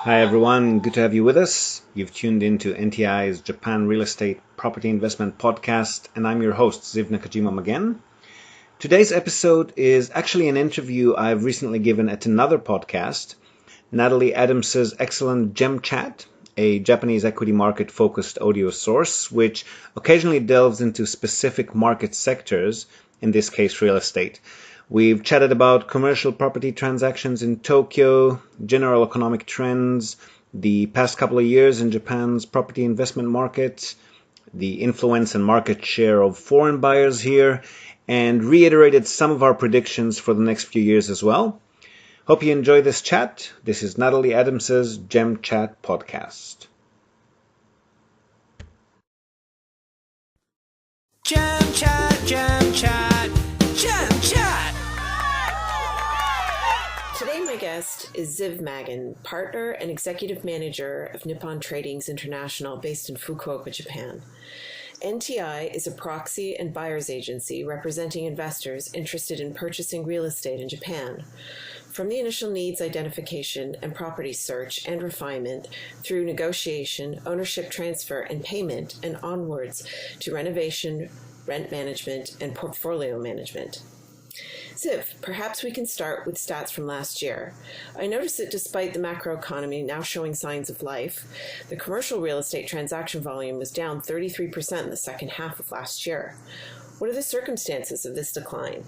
Hi everyone, good to have you with us. You've tuned into NTI's Japan Real Estate Property Investment Podcast, and I'm your host, Ziv Nakajima again. Today's episode is actually an interview I've recently given at another podcast, Natalie Adams' excellent JemChat, a Japanese equity market focused audio source, which occasionally delves into specific market sectors, in this case real estate. We've chatted about commercial property transactions in Tokyo, general economic trends, the past couple of years in Japan's property investment market, the influence and market share of foreign buyers here, and reiterated some of our predictions for the next few years as well. Hope you enjoy this chat. This is Natalie Adams' JemChat PodCast. JemChat. Today my guest is Ziv Magan, partner and executive manager of Nippon Tradings International based in Fukuoka, Japan. NTI is a proxy and buyer's agency representing investors interested in purchasing real estate in Japan. From the initial needs identification and property search and refinement through negotiation, ownership transfer, and payment, and onwards to renovation, rent management, and portfolio management. Ziv, perhaps we can start with stats from last year. I noticed that despite the macroeconomy now showing signs of life, the commercial real estate transaction volume was down 33% in the second half of last year. What are the circumstances of this decline?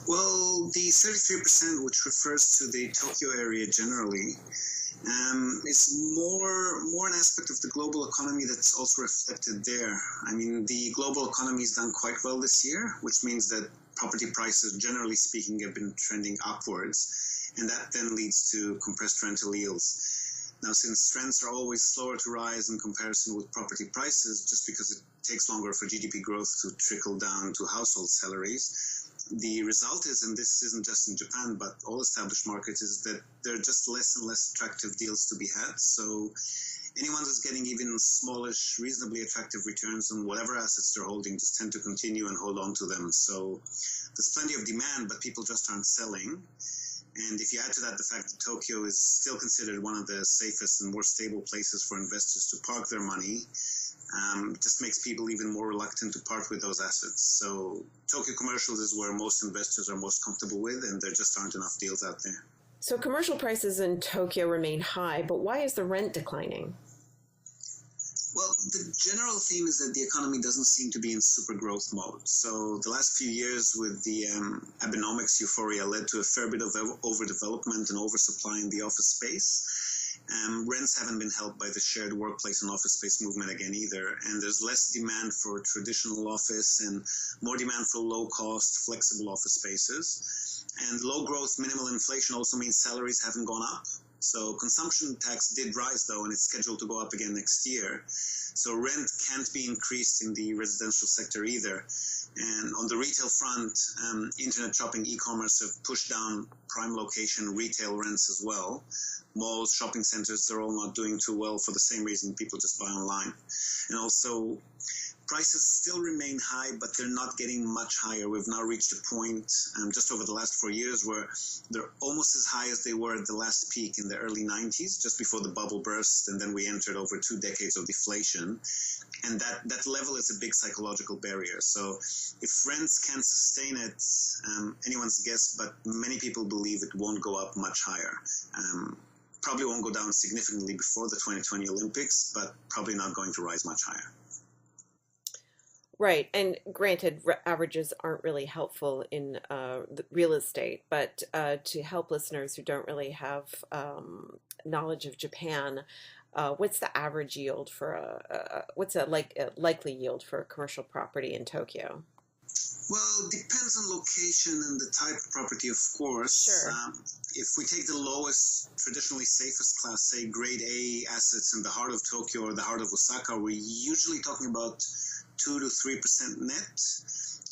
Well, the 33%, which refers to the Tokyo area generally, is more an aspect of the global economy that's also reflected there. I mean, the global economy has done quite well this year, which means that property prices, generally speaking, have been trending upwards, and that then leads to compressed rental yields. Now, since rents are always slower to rise in comparison with property prices, just because it takes longer for GDP growth to trickle down to household salaries, the result is, and this isn't just in Japan, but all established markets, is that there are just less and less attractive deals to be had. So anyone who's getting even smallish, reasonably attractive returns on whatever assets they're holding just tend to continue and hold on to them. So there's plenty of demand, but people just aren't selling. And if you add to that the fact that Tokyo is still considered one of the safest and more stable places for investors to park their money, just makes people even more reluctant to part with those assets. So Tokyo commercials is where most investors are most comfortable with, and there just aren't enough deals out there. So commercial prices in Tokyo remain high, but why is the rent declining? Well, the general theme is that the economy doesn't seem to be in super growth mode. So the last few years with the Abenomics euphoria led to a fair bit of overdevelopment and oversupply in the office space. Rents haven't been helped by the shared workplace and office space movement again either. And there's less demand for traditional office and more demand for low-cost, flexible office spaces. And low growth, minimal inflation also means salaries haven't gone up. So consumption tax did rise, though, and it's scheduled to go up again next year. So rent can't be increased in the residential sector either. And on the retail front, internet shopping, e-commerce have pushed down prime location retail rents as well. Malls, shopping centers, they're all not doing too well for the same reason people just buy online. And also, prices still remain high, but they're not getting much higher. We've now reached a point just over the last 4 years where they're almost as high as they were at the last peak in the early 90s, just before the bubble burst, and then we entered over 2 decades of deflation. And that level is a big psychological barrier. So if rents can't sustain it, anyone's guess, but many people believe it won't go up much higher. Probably won't go down significantly before the 2020 Olympics, but probably not going to rise much higher. Right, and granted, averages aren't really helpful in real estate, but to help listeners who don't really have knowledge of Japan, what's the average yield for what's a likely yield for a commercial property in Tokyo? Well, it depends on location and the type of property, of course. Sure. If we take the lowest, traditionally safest class, say grade A assets in the heart of Tokyo or the heart of Osaka, we're usually talking about 2 to 3% net,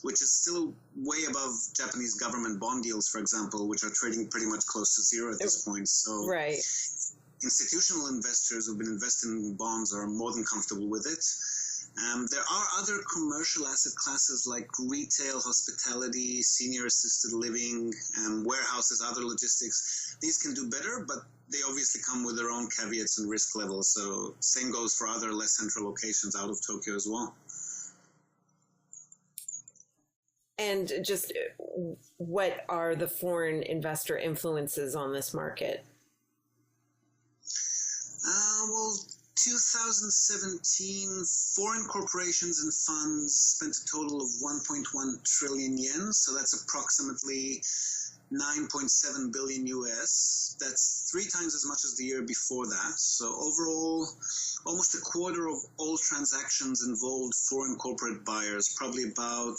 which is still way above Japanese government bond yields, for example, which are trading pretty much close to zero at this point. So right. Institutional investors who've been investing in bonds are more than comfortable with it. There are other commercial asset classes like retail, hospitality, senior assisted living, warehouses, other logistics. These can do better, but they obviously come with their own caveats and risk levels. So same goes for other less central locations out of Tokyo as well. And just what are the foreign investor influences on this market? Well, 2017, foreign corporations and funds spent a total of 1.1 trillion yen. So that's approximately 9.7 billion US. That's 3 times as much as the year before that. So overall, almost a quarter of all transactions involved foreign corporate buyers, probably about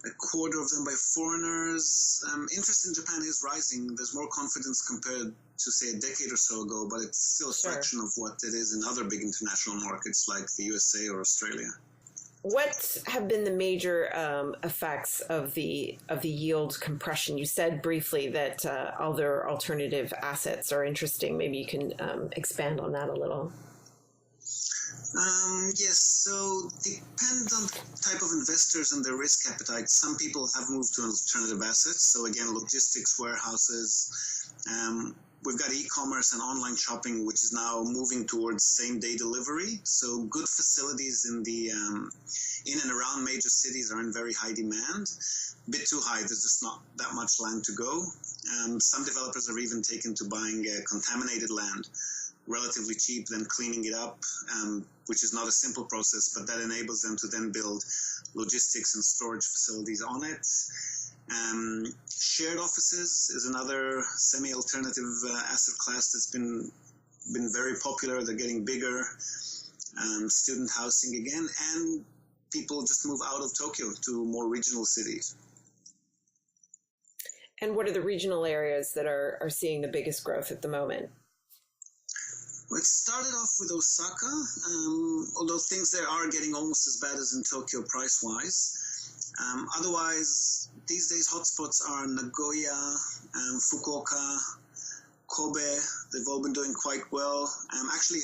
a quarter of them by foreigners. Interest in Japan is rising. There's more confidence compared to, say, a decade or so ago, but it's still a fraction of what it is in other big international markets like the USA or Australia. What have been the major effects of the yield compression? You said briefly that other alternative assets are interesting. Maybe you can expand on that a little. Yes, so depend on the type of investors and their risk appetite. Some people have moved to alternative assets. So again, logistics, warehouses. We've got e-commerce and online shopping, which is now moving towards same-day delivery. So good facilities in the in and around major cities are in very high demand. A bit too high. There's just not that much land to go. Some developers are even taken to buying contaminated land, relatively cheap, then cleaning it up, which is not a simple process, but that enables them to then build logistics and storage facilities on it. Shared offices is another semi-alternative asset class that's been very popular. They're getting bigger. Student housing again, and people just move out of Tokyo to more regional cities. And what are the regional areas that are seeing the biggest growth at the moment? Well, it started off with Osaka, although things there are getting almost as bad as in Tokyo price-wise. Otherwise, these days hotspots are Nagoya, Fukuoka, Kobe. They've all been doing quite well. Actually,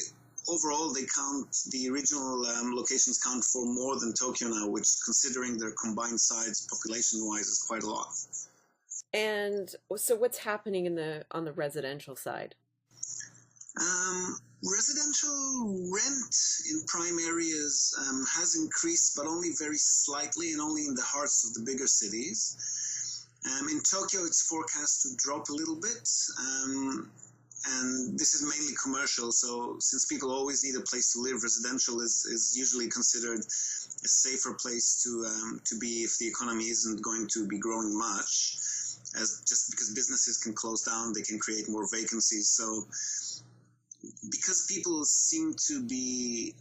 overall, the regional locations count for more than Tokyo now, which, considering their combined size population-wise, is quite a lot. And so what's happening on the residential side? Residential rent in prime areas has increased, but only very slightly and only in the hearts of the bigger cities. In Tokyo, it's forecast to drop a little bit, and this is mainly commercial. So since people always need a place to live, residential is usually considered a safer place to be if the economy isn't going to be growing much, as just because businesses can close down, they can create more vacancies. So because people seem to be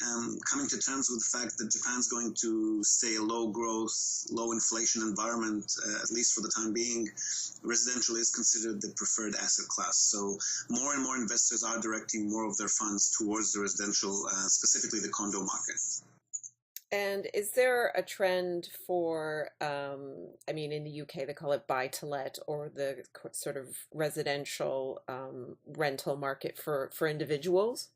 coming to terms with the fact that Japan's going to stay a low growth, low inflation environment, at least for the time being, residential is considered the preferred asset class. So more and more investors are directing more of their funds towards the residential, specifically the condo market. And is there a trend for, in the UK, they call it buy to let, or the sort of residential rental market for individuals?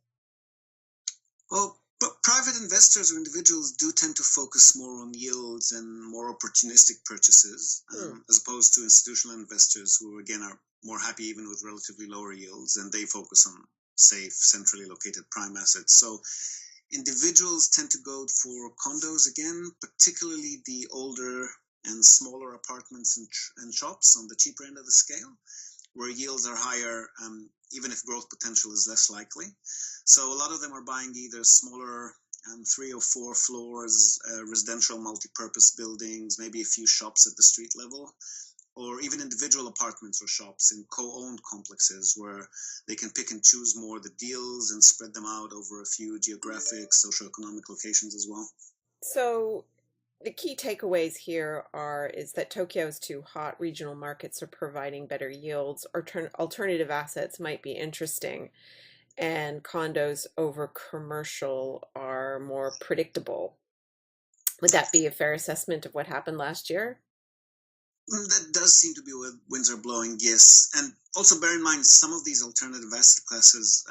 Well, but private investors or individuals do tend to focus more on yields and more opportunistic purchases, as opposed to institutional investors who, again, are more happy even with relatively lower yields, and they focus on safe, centrally located prime assets. So individuals tend to go for condos again, particularly the older and smaller apartments and shops on the cheaper end of the scale, where yields are higher, even if growth potential is less likely. So a lot of them are buying either smaller 3 or 4 floors, residential multi-purpose buildings, maybe a few shops at the street level, or even individual apartments or shops in co-owned complexes where they can pick and choose more the deals and spread them out over a few geographic, socioeconomic locations as well. So the key takeaways here is that Tokyo's 2 hot regional markets are providing better yields, or alternative assets might be interesting, and condos over commercial are more predictable. Would that be a fair assessment of what happened last year? That does seem to be where winds are blowing, yes. And also bear in mind, some of these alternative asset classes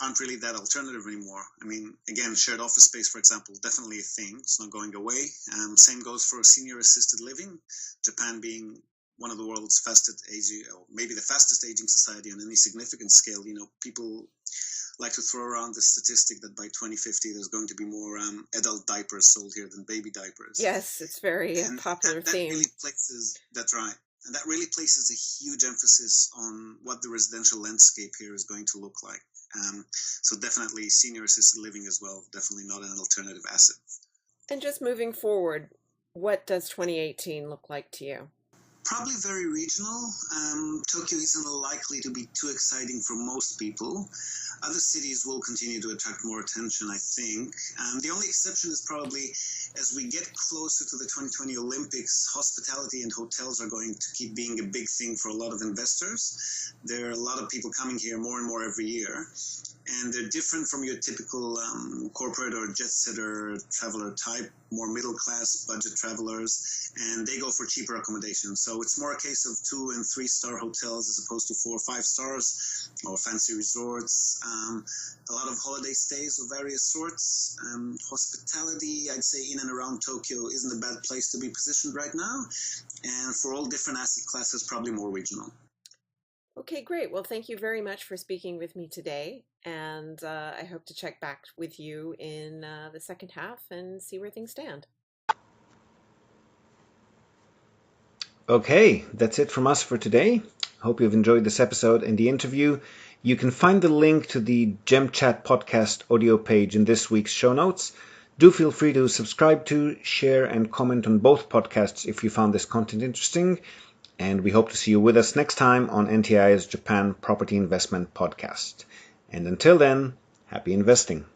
aren't really that alternative anymore. I mean, again, shared office space, for example, definitely a thing. It's not going away. Same goes for senior assisted living, Japan being one of the world's fastest aging, or maybe the fastest aging society on any significant scale. People like to throw around the statistic that by 2050 there's going to be more adult diapers sold here than baby diapers. Yes, it's very popular theme. That's right. And that really places a huge emphasis on what the residential landscape here is going to look like. So definitely senior assisted living as well, definitely not an alternative asset. And just moving forward, what does 2018 look like to you? Probably very regional. Tokyo isn't likely to be too exciting for most people. Other cities will continue to attract more attention, I think. The only exception is probably as we get closer to the 2020 Olympics, hospitality and hotels are going to keep being a big thing for a lot of investors. There are a lot of people coming here more and more every year. And they're different from your typical corporate or jet-setter traveler type, more middle-class budget travelers, and they go for cheaper accommodations. So it's more a case of 2- and 3-star hotels as opposed to 4 or 5 stars, or fancy resorts, a lot of holiday stays of various sorts. Hospitality, I'd say, in and around Tokyo isn't a bad place to be positioned right now, and for all different asset classes, probably more regional. Okay, great. Well, thank you very much for speaking with me today. And I hope to check back with you in the second half and see where things stand. Okay, that's it from us for today. Hope you've enjoyed this episode and the interview. You can find the link to the JemChat PodCast audio page in this week's show notes. Do feel free to subscribe to, share, and comment on both podcasts if you found this content interesting. And we hope to see you with us next time on NTI's Japan Property Investment Podcast. And until then, happy investing.